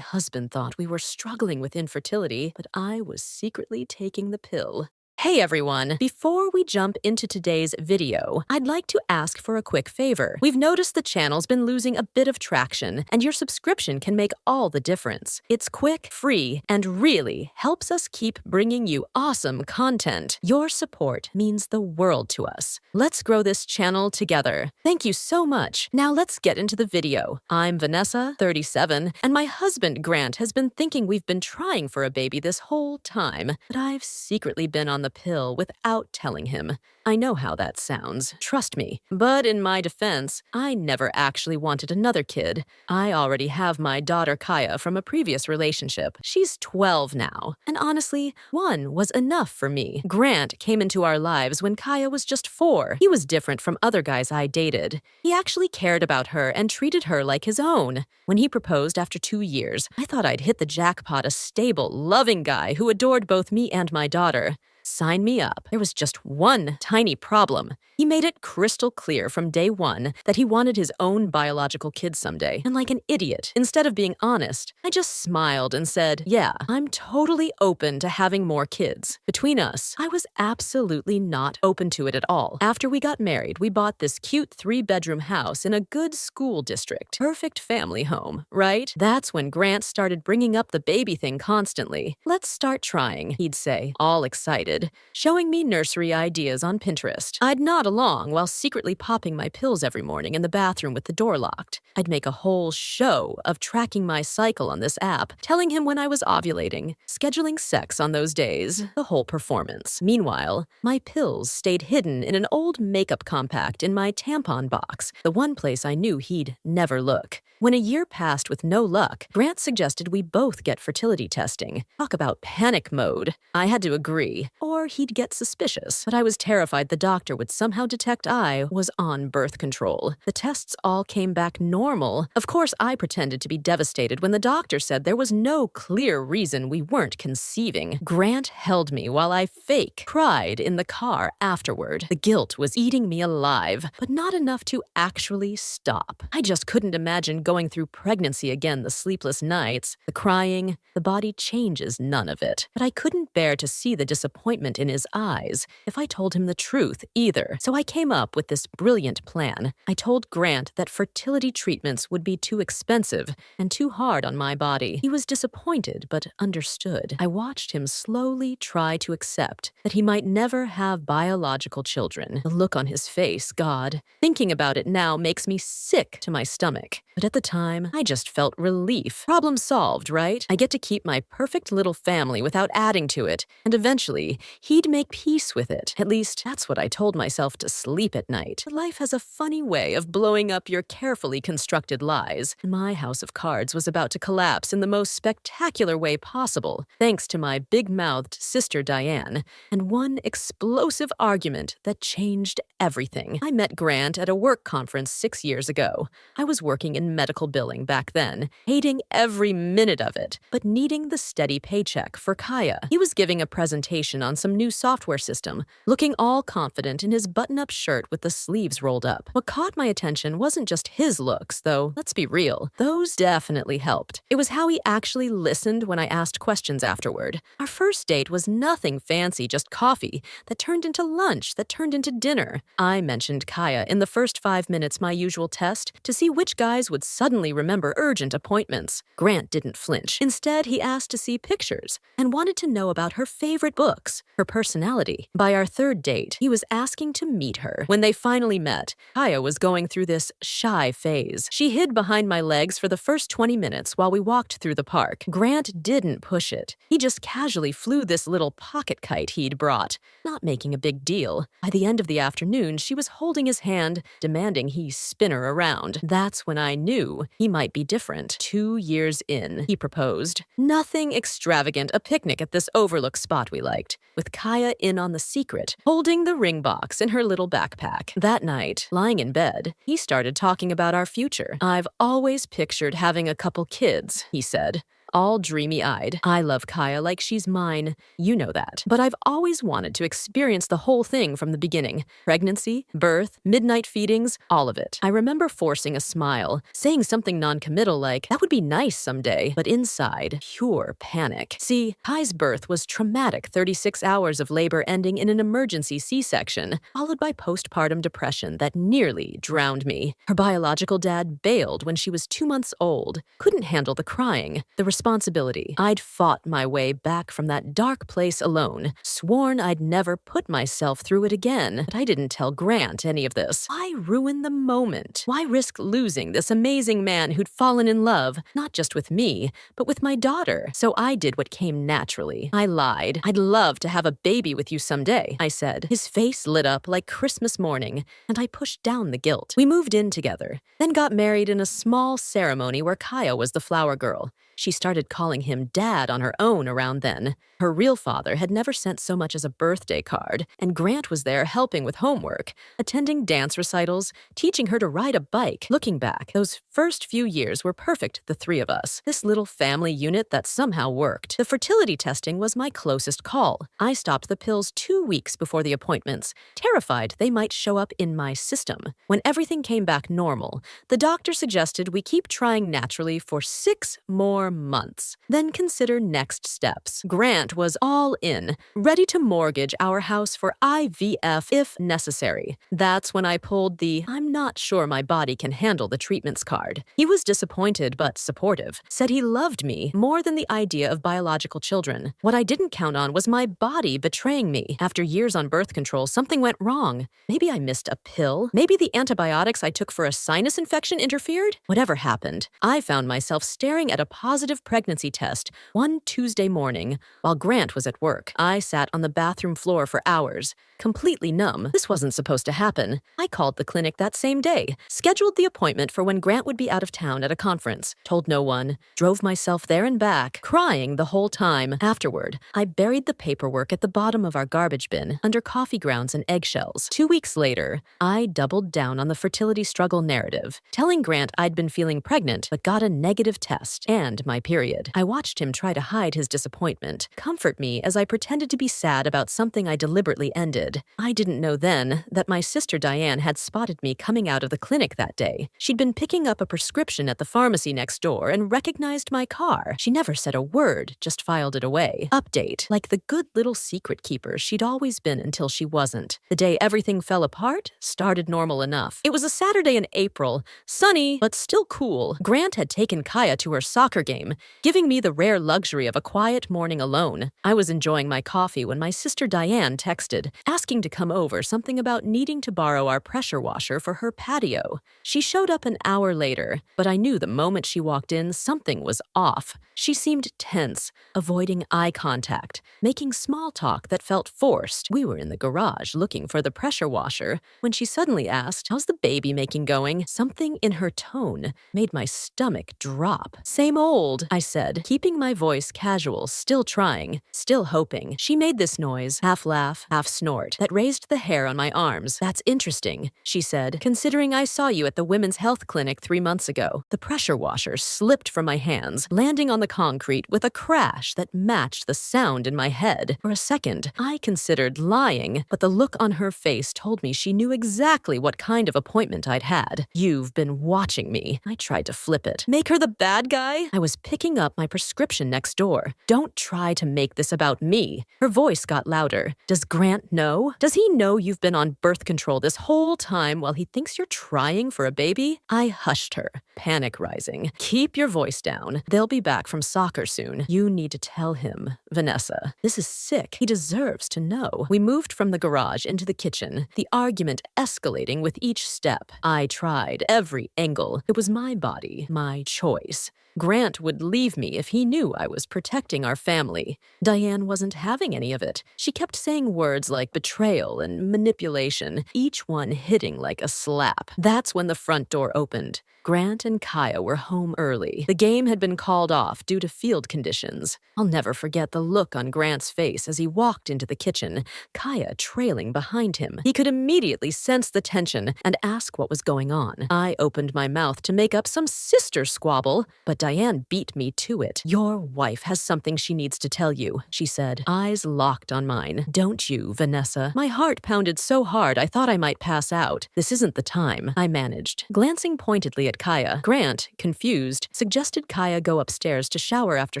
husband thought we were struggling with infertility, but I was secretly taking the pill. Hey everyone! Before we jump into today's video, I'd like to ask for a quick favor. We've noticed the channel's been losing a bit of traction, and your subscription can make all the difference. It's quick, free, and really helps us keep bringing you awesome content. Your support means the world to us. Let's grow this channel together. Thank you so much. Now let's get into the video. I'm Vanessa, 37, and my husband Grant has been thinking we've been trying for a baby this whole time, but I've secretly been on the pill without telling him. I know how that sounds, trust me. But in my defense, I never actually wanted another kid. I already have my daughter Kaya from a previous relationship. She's 12 now, and honestly, one was enough for me. Grant came into our lives when Kaya was just 4. He was different from other guys I dated. He actually cared about her and treated her like his own. When he proposed after 2 years, I thought I'd hit the jackpot, a stable, loving guy who adored both me and my daughter. Sign me up. There was just one tiny problem. He made it crystal clear from day one that he wanted his own biological kid someday. And like an idiot, instead of being honest, I just smiled and said, yeah, I'm totally open to having more kids. Between us, I was absolutely not open to it at all. After we got married, we bought this cute 3-bedroom house in a good school district. Perfect family home, right? That's when Grant started bringing up the baby thing constantly. Let's start trying, he'd say, all excited, showing me nursery ideas on Pinterest. I'd nod along while secretly popping my pills every morning in the bathroom with the door locked. I'd make a whole show of tracking my cycle on this app, telling him when I was ovulating, scheduling sex on those days, the whole performance. Meanwhile, my pills stayed hidden in an old makeup compact in my tampon box, the one place I knew he'd never look. When a year passed with no luck, Grant suggested we both get fertility testing. Talk about panic mode. I had to agree, or he'd get suspicious, but I was terrified the doctor would somehow detect I was on birth control. The tests all came back normal. Of course, I pretended to be devastated when the doctor said there was no clear reason we weren't conceiving. Grant held me while I fake cried in the car afterward. The guilt was eating me alive, but not enough to actually stop. I just couldn't imagine going through pregnancy again, the sleepless nights, the crying, the body changes, none of it. But I couldn't bear to see the disappointment in his eyes if I told him the truth either. So I came up with this brilliant plan. I told Grant that fertility treatments would be too expensive and too hard on my body. He was disappointed, but understood. I watched him slowly try to accept that he might never have biological children. The look on his face, God. Thinking about it now makes me sick to my stomach. But at the time, I just felt relief. Problem solved, right? I get to keep my perfect little family without adding to it, and eventually, he'd make peace with it. At least, that's what I told myself to sleep at night. But life has a funny way of blowing up your carefully constructed lies. My house of cards was about to collapse in the most spectacular way possible, thanks to my big-mouthed sister Diane, and one explosive argument that changed everything. I met Grant at a work conference 6 years ago. I was working in medical billing back then, hating every minute of it, but needing the steady paycheck for Kaya. He was giving a presentation on some new software system, looking all confident in his button-up shirt with the sleeves rolled up. What caught my attention wasn't just his looks, though, let's be real. Those definitely helped. It was how he actually listened when I asked questions afterward. Our first date was nothing fancy, just coffee, that turned into lunch, that turned into dinner. I mentioned Kaya in the first 5 minutes, my usual test, to see which guys would suddenly remember urgent appointments. Grant didn't flinch. Instead, he asked to see pictures and wanted to know about her favorite books, her personality. By our third date, he was asking to meet her. When they finally met, Kaya was going through this shy phase. She hid behind my legs for the first 20 minutes while we walked through the park. Grant didn't push it. He just casually flew this little pocket kite he'd brought, not making a big deal. By the end of the afternoon, she was holding his hand, demanding he spin her around. That's when I knew he might be different. 2 years in, he proposed. Nothing extravagant, a picnic at this overlook spot we liked, with Kaya in on the secret, holding the ring box in her little backpack. That night, lying in bed, he started talking about our future. I've always pictured having a couple kids, he said. all dreamy-eyed. I love Kaya like she's mine. You know that. But I've always wanted to experience the whole thing from the beginning. Pregnancy, birth, midnight feedings, all of it. I remember forcing a smile, saying something non-committal like, that would be nice someday, but inside, pure panic. See, Kai's birth was traumatic 36 hours of labor ending in an emergency C-section, followed by postpartum depression that nearly drowned me. Her biological dad bailed when she was 2 months old, couldn't handle the crying, the responsibility. I'd fought my way back from that dark place alone, sworn I'd never put myself through it again, but I didn't tell Grant any of this. Why ruin the moment? Why risk losing this amazing man who'd fallen in love, not just with me, but with my daughter? So I did what came naturally. I lied. I'd love to have a baby with you someday, I said. His face lit up like Christmas morning, and I pushed down the guilt. We moved in together, then got married in a small ceremony where Kaya was the flower girl. She started calling him Dad on her own around then. Her real father had never sent so much as a birthday card, and Grant was there helping with homework, attending dance recitals, teaching her to ride a bike. Looking back, those first few years were perfect, the three of us. This little family unit that somehow worked. The fertility testing was my closest call. I stopped the pills 2 weeks before the appointments, terrified they might show up in my system. When everything came back normal, the doctor suggested we keep trying naturally for 6 more months, then consider next steps. Grant was all in, ready to mortgage our house for IVF if necessary. That's when I pulled the "I'm not sure my body can handle the treatments" card. He was disappointed but supportive, said he loved me more than the idea of biological children. What I didn't count on was my body betraying me. After years on birth control, something went wrong. Maybe I missed a pill. Maybe the antibiotics I took for a sinus infection interfered. Whatever happened, I found myself staring at a positive pregnancy test one Tuesday morning while Grant was at work. I sat on the bathroom floor for hours, completely numb. This wasn't supposed to happen. I called the clinic that same day, scheduled the appointment for when Grant would be out of town at a conference, told no one, drove myself there and back, crying the whole time. Afterward, I buried the paperwork at the bottom of our garbage bin under coffee grounds and eggshells. 2 weeks later, I doubled down on the fertility struggle narrative, telling Grant I'd been feeling pregnant but got a negative test and my period. I watched him try to hide his disappointment, comfort me as I pretended to be sad about something I deliberately ended. I didn't know then that my sister Diane had spotted me coming out of the clinic that day. She'd been picking up a prescription at the pharmacy next door and recognized my car. She never said a word, just filed it away. Update, like the good little secret keeper she'd always been until she wasn't. The day everything fell apart, started normal enough. It was a Saturday in April, sunny, but still cool. Grant had taken Kaya to her soccer game, giving me the rare luxury of a quiet morning alone. I was enjoying my coffee when my sister Diane texted, asking to come over, something about needing to borrow our pressure washer for her patio. She showed up an hour later, but I knew the moment she walked in, something was off. She seemed tense, avoiding eye contact, making small talk that felt forced. We were in the garage looking for the pressure washer when she suddenly asked, "How's the baby making going?" Something in her tone made my stomach drop. "Same old," I said, keeping my voice casual, still trying, still hoping. She made this noise, half laugh, half snort, that raised the hair on my arms. "That's interesting," she said, "considering I saw you at the women's health clinic 3 months ago." The pressure washer slipped from my hands, landing on the concrete with a crash that matched the sound in my head. For a second, I considered lying, but the look on her face told me she knew exactly what kind of appointment I'd had. "You've been watching me." I tried to flip it. Make her the bad guy? I was picking up my prescription next door. "Don't try to make this about me." Her voice got louder. "Does Grant know? Does he know you've been on birth control this whole time while he thinks you're trying for a baby?" I hushed her, panic rising. "Keep your voice down. They'll be back from soccer soon. You need to tell him, Vanessa. This is sick. He deserves to know." We moved from the garage into the kitchen, the argument escalating with each step. I tried every angle. It was my body, my choice. Grant would leave me if he knew I was protecting our family. Diane wasn't having any of it. She kept saying words like betrayal and manipulation, each one hitting like a slap. That's when the front door opened. Grant and Kaya were home early. The game had been called off due to field conditions. I'll never forget the look on Grant's face as he walked into the kitchen, Kaya trailing behind him. He could immediately sense the tension and ask what was going on. I opened my mouth to make up some sister squabble, but Diane beat me to it. "Your wife has something she needs to tell you," she said, eyes locked on mine. "Don't you, Vanessa?" My heart pounded so hard I thought I might pass out. "This isn't the time," I managed. Glancing pointedly at Kaya, Grant, confused, suggested Kaya go upstairs to shower after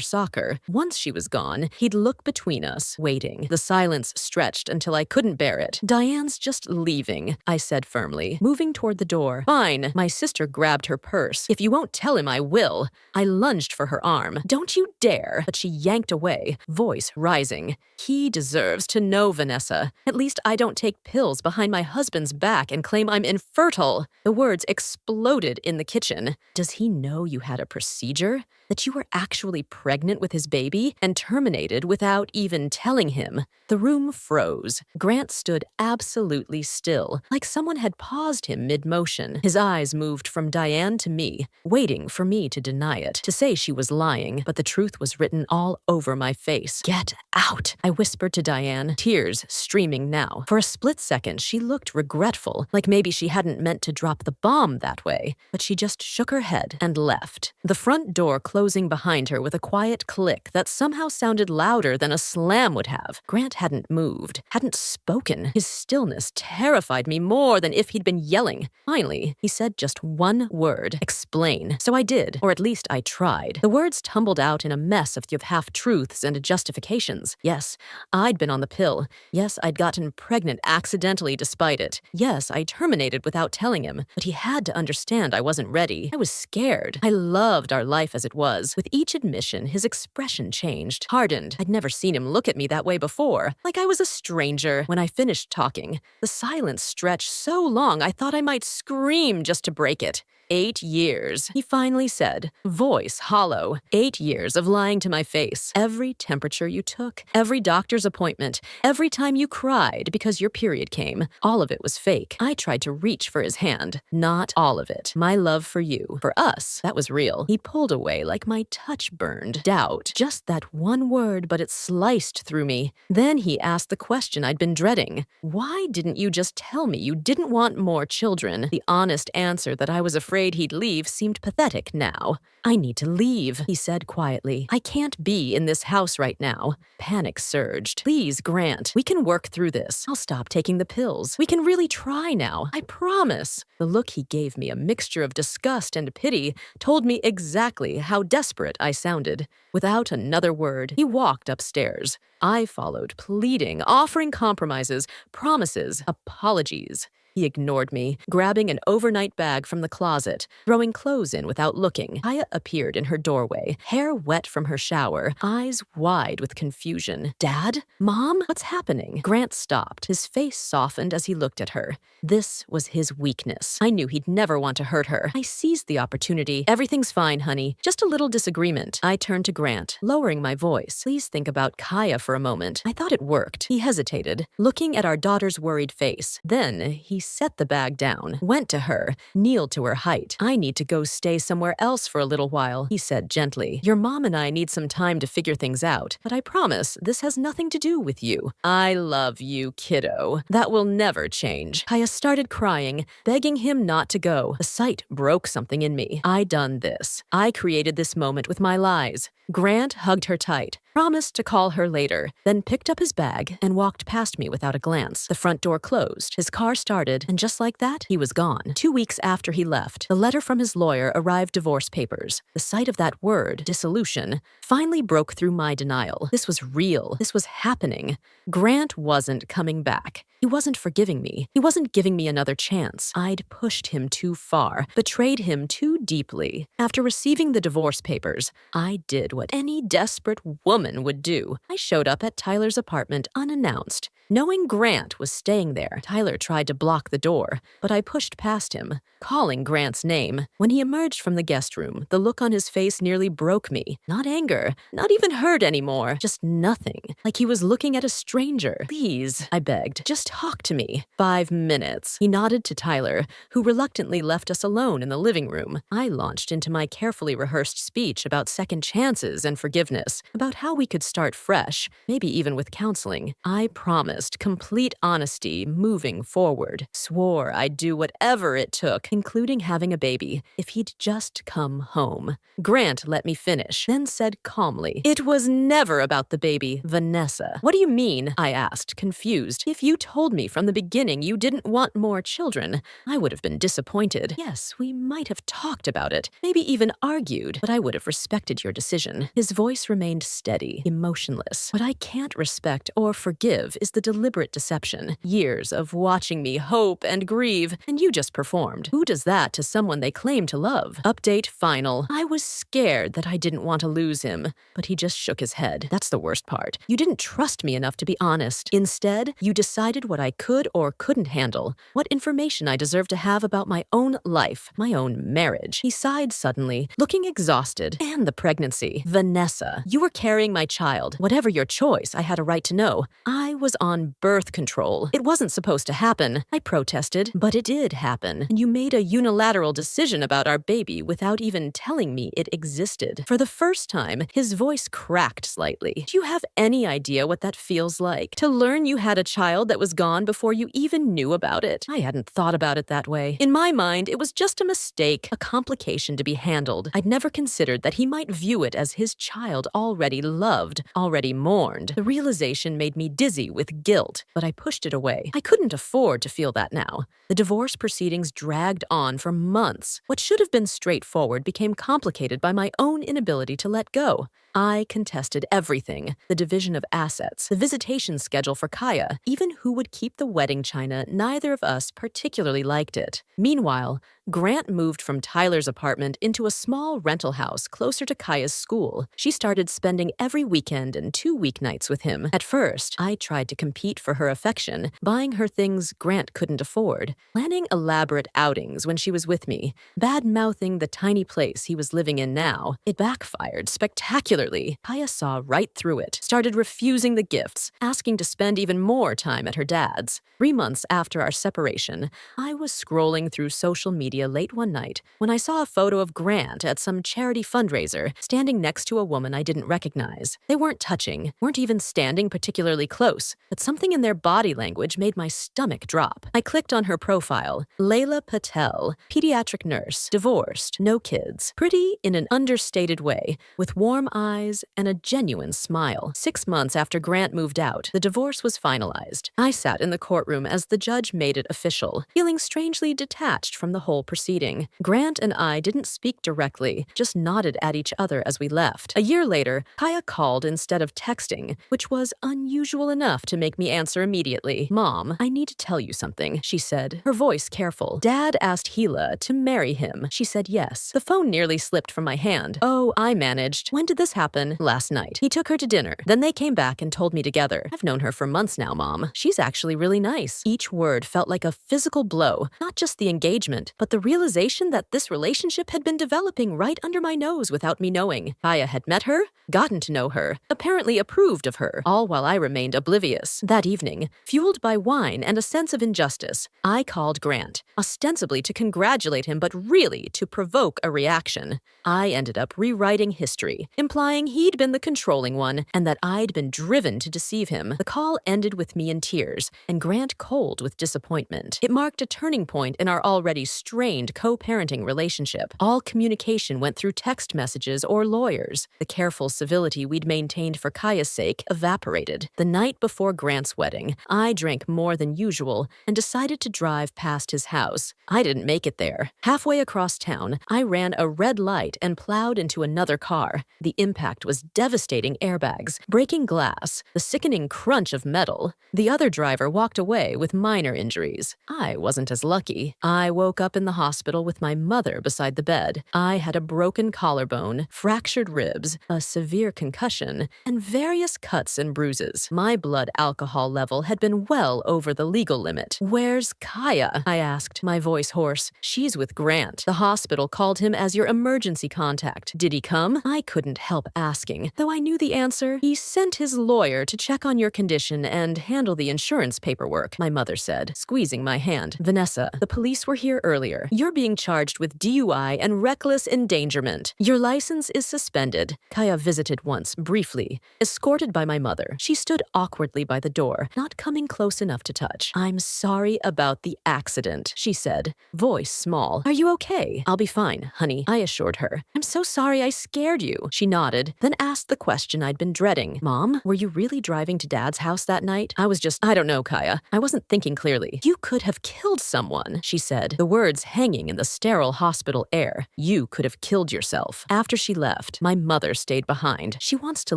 soccer. Once she was gone, he'd look between us, waiting. The silence stretched until I couldn't bear it. "Diane's just leaving," I said firmly, moving toward the door. "Fine." My sister grabbed her purse. "If you won't tell him, I will." I lunged for her arm. "Don't you dare!" But she yanked away, voice rising. "He deserves to know, Vanessa. At least I don't take pills behind my husband's back and claim I'm infertile." The words exploded in the kitchen. "Does he know you had a procedure? That you were actually pregnant with his baby and terminated without even telling him?" The room froze. Grant stood absolutely still, like someone had paused him mid-motion. His eyes moved from Diane to me, waiting for me to deny it, to say she was lying, but the truth was written all over my face. "Get out," I whispered to Diane, tears streaming now. For a split second, she looked regretful, like maybe she hadn't meant to drop the bomb that way, but she just shook her head and left. The front door closing behind her with a quiet click that somehow sounded louder than a slam would have. Grant hadn't moved, hadn't spoken. His stillness terrified me more than if he'd been yelling. Finally, he said just one word: "Explain." So I did, or at least I tried. The words tumbled out in a mess of half-truths and justifications. Yes, I'd been on the pill. Yes, I'd gotten pregnant accidentally despite it. Yes, I terminated without telling him. But he had to understand I wasn't ready. I was scared. I loved our life as it was. With each admission, his expression changed, hardened. I'd never seen him look at me that way before, like I was a stranger. When I finished talking, the silence stretched so long I thought I might scream just to break it. 8 years, he finally said, voice hollow. 8 years of lying to my face. Every temperature you took, every doctor's appointment, every time you cried because your period came, all of it was fake. I tried to reach for his hand. Not all of it. My love for you, for us, that was real. He pulled away like my touch burned. Doubt. Just that one word, but it sliced through me. Then he asked the question I'd been dreading. Why didn't you just tell me you didn't want more children? The honest answer that I was afraid he'd leave seemed pathetic now. "I need to leave," he said quietly. "I can't be in this house right now." Panic surged. "Please, Grant, we can work through this. I'll stop taking the pills. We can really try now. I promise." The look he gave me, a mixture of disgust and pity, told me exactly how desperate I sounded. Without another word, he walked upstairs. I followed, pleading, offering compromises, promises, apologies. He ignored me, grabbing an overnight bag from the closet, throwing clothes in without looking. Kaya appeared in her doorway, hair wet from her shower, eyes wide with confusion. "Dad? Mom? What's happening?" Grant stopped, his face softened as he looked at her. This was his weakness. I knew he'd never want to hurt her. I seized the opportunity. "Everything's fine, honey. Just a little disagreement." I turned to Grant, lowering my voice. "Please think about Kaya for a moment." I thought it worked. He hesitated, looking at our daughter's worried face. Then he set the bag down, went to her, kneeled to her height. "I need to go stay somewhere else for a little while," he said gently. "Your mom and I need some time to figure things out, but I promise this has nothing to do with you. I love you, kiddo. That will never change." Kaya started crying, begging him not to go. The sight broke something in me. I'd done this. I created this moment with my lies. Grant hugged her tight, promised to call her later, then picked up his bag and walked past me without a glance. The front door closed, his car started, and just like that, he was gone. 2 weeks after he left, the letter from his lawyer arrived divorce papers. The sight of that word, dissolution, finally broke through my denial. This was real. This was happening. Grant wasn't coming back. He wasn't forgiving me. He wasn't giving me another chance. I'd pushed him too far, betrayed him too deeply. After receiving the divorce papers, I did what any desperate woman would do. I showed up at Tyler's apartment unannounced. Knowing Grant was staying there, Tyler tried to block the door, but I pushed past him, calling Grant's name. When he emerged from the guest room, the look on his face nearly broke me. Not anger, not even hurt anymore, just nothing, like he was looking at a stranger. "Please," I begged, "just talk to me." 5 minutes. He nodded to Tyler, who reluctantly left us alone in the living room. I launched into my carefully rehearsed speech about second chances and forgiveness, about how we could start fresh, maybe even with counseling. I promised promised complete honesty moving forward. Swore I'd do whatever it took, including having a baby, if he'd just come home. Grant let me finish, then said calmly, "It was never about the baby, Vanessa." "What do you mean?" I asked, confused. "If you told me from the beginning you didn't want more children, I would have been disappointed. Yes, we might have talked about it, maybe even argued, but I would have respected your decision." His voice remained steady, emotionless. What I can't respect or forgive is the deliberate deception. Years of watching me hope and grieve, and you just performed. Who does that to someone they claim to love? Update final. I was scared that I didn't want to lose him, but he just shook his head. That's the worst part. You didn't trust me enough to be honest. Instead, you decided what I could or couldn't handle, what information I deserved to have about my own life, my own marriage. He sighed suddenly, looking exhausted. And the pregnancy. Vanessa, you were carrying my child. Whatever your choice, I had a right to know. I was on birth control. It wasn't supposed to happen. I protested, but it did happen. And you made a unilateral decision about our baby without even telling me it existed. For the first time, his voice cracked slightly. Do you have any idea what that feels like? To learn you had a child that was gone before you even knew about it? I hadn't thought about it that way. In my mind, it was just a mistake, a complication to be handled. I'd never considered that he might view it as his child already loved, already mourned. The realization made me dizzy with guilt, but I pushed it away. I couldn't afford to feel that now. The divorce proceedings dragged on for months. What should have been straightforward became complicated by my own inability to let go. I contested everything: the division of assets, the visitation schedule for Kaya, even who would keep the wedding china. Neither of us particularly liked it. Meanwhile, Grant moved from Tyler's apartment into a small rental house closer to Kaya's school. She started spending every weekend and 2 weeknights with him. At first, I tried to compete for her affection, buying her things Grant couldn't afford, planning elaborate outings when she was with me, bad-mouthing the tiny place he was living in now. It backfired spectacularly. Kaya saw right through it, started refusing the gifts, asking to spend even more time at her dad's. 3 months after our separation, I was scrolling through social media late one night when I saw a photo of Grant at some charity fundraiser, standing next to a woman I didn't recognize. They weren't touching, weren't even standing particularly close, but something in their body language made my stomach drop. I clicked on her profile. Layla Patel, pediatric nurse, divorced, no kids, pretty in an understated way, with warm eyes and a genuine smile. 6 months after Grant moved out, the divorce was finalized. I sat in the courtroom as the judge made it official, feeling strangely detached from the whole proceeding. Grant and I didn't speak directly, just nodded at each other as we left. A year later, Kaya called instead of texting, which was unusual enough to make me answer immediately. "Mom, I need to tell you something," she said, her voice careful. "Dad asked Gila to marry him." She said yes. The phone nearly slipped from my hand. "Oh, I managed." "When did this happen?" "Last night. He took her to dinner. Then they came back and told me together. I've known her for months now, Mom. She's actually really nice." Each word felt like a physical blow, not just the engagement, but the realization that this relationship had been developing right under my nose without me knowing. Kaya had met her, gotten to know her, apparently approved of her, all while I remained oblivious. That evening, fueled by wine and a sense of injustice, I called Grant, ostensibly to congratulate him, but really to provoke a reaction. I ended up rewriting history, implying he'd been the controlling one and that I'd been driven to deceive him. The call ended with me in tears and Grant cold with disappointment. It marked a turning point in our already strained co-parenting relationship. All communication went through text messages or lawyers. The careful civility we'd maintained for Kaya's sake evaporated. The night before Grant's wedding, I drank more than usual and decided to drive past his house. I didn't make it there. Halfway across town, I ran a red light and plowed into another car. The impact was devastating: airbags, breaking glass, the sickening crunch of metal. The other driver walked away with minor injuries. I wasn't as lucky. I woke up in the hospital with my mother beside the bed. I had a broken collarbone, fractured ribs, a severe concussion, and various cuts and bruises. My blood alcohol level had been well over the legal limit. "Where's Kaya?" I asked, my voice hoarse. "She's with Grant. The hospital called him as your emergency contact. Did he come?" I couldn't help asking, though I knew the answer. "He sent his lawyer to check on your condition and handle the insurance paperwork," my mother said, squeezing my hand. "Vanessa, the police were here earlier. lawyer. You're being charged with DUI and reckless endangerment. Your license is suspended. Kaya visited once, briefly. Escorted by my mother, she stood awkwardly by the door, not coming close enough to touch. I'm sorry about the accident, she said, voice small. Are you okay? I'll be fine, honey, I assured her. I'm so sorry I scared you. She nodded, then asked the question I'd been dreading. Mom, were you really driving to Dad's house that night? I don't know, Kaya. I wasn't thinking clearly. You could have killed someone, she said, the words hanging in the sterile hospital air. You could have killed yourself. After she left, my mother stayed behind. She wants to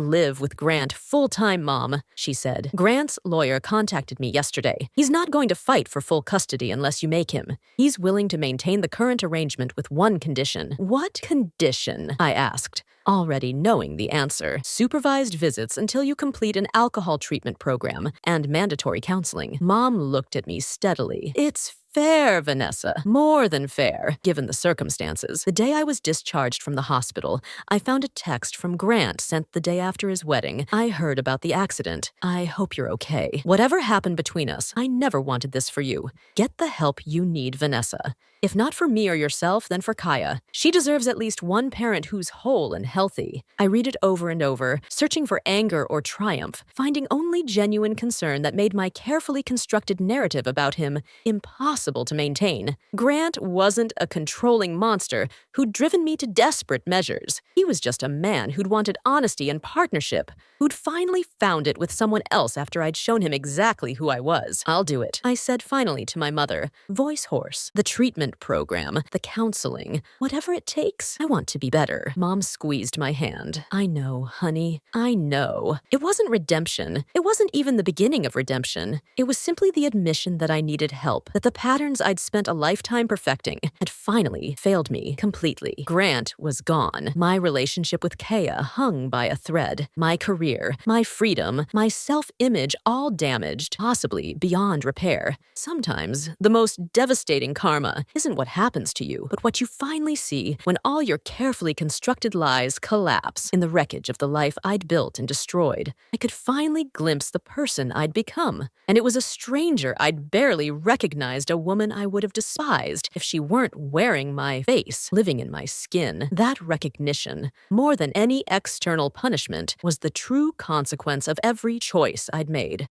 live with Grant full-time, Mom, she said. Grant's lawyer contacted me yesterday. He's not going to fight for full custody unless you make him. He's willing to maintain the current arrangement with one condition. What condition? I asked, already knowing the answer. Supervised visits until you complete an alcohol treatment program and mandatory counseling. Mom looked at me steadily. It's fair, Vanessa. More than fair, given the circumstances. The day I was discharged from the hospital, I found a text from Grant sent the day after his wedding. I heard about the accident. I hope you're okay. Whatever happened between us, I never wanted this for you. Get the help you need, Vanessa. If not for me or yourself, then for Kaya. She deserves at least one parent who's whole and healthy. I read it over and over, searching for anger or triumph, finding only genuine concern that made my carefully constructed narrative about him impossible to maintain. Grant wasn't a controlling monster who'd driven me to desperate measures. He was just a man who'd wanted honesty and partnership, who'd finally found it with someone else after I'd shown him exactly who I was. I'll do it, I said finally to my mother, voice hoarse. The treatment program, the counseling, whatever it takes. I want to be better. Mom squeezed my hand. I know, honey. I know. It wasn't redemption. It wasn't even the beginning of redemption. It was simply the admission that I needed help, that the patterns I'd spent a lifetime perfecting had finally failed me completely. Grant was gone. My relationship with Kaya hung by a thread. My career, my freedom, my self-image all damaged, possibly beyond repair. Sometimes, the most devastating karma isn't what happens to you, but what you finally see when all your carefully constructed lies collapse in the wreckage of the life I'd built and destroyed. I could finally glimpse the person I'd become, and it was a stranger I'd barely recognized, a woman I would have despised if she weren't wearing my face, living in my skin. That recognition, more than any external punishment, was the true consequence of every choice I'd made.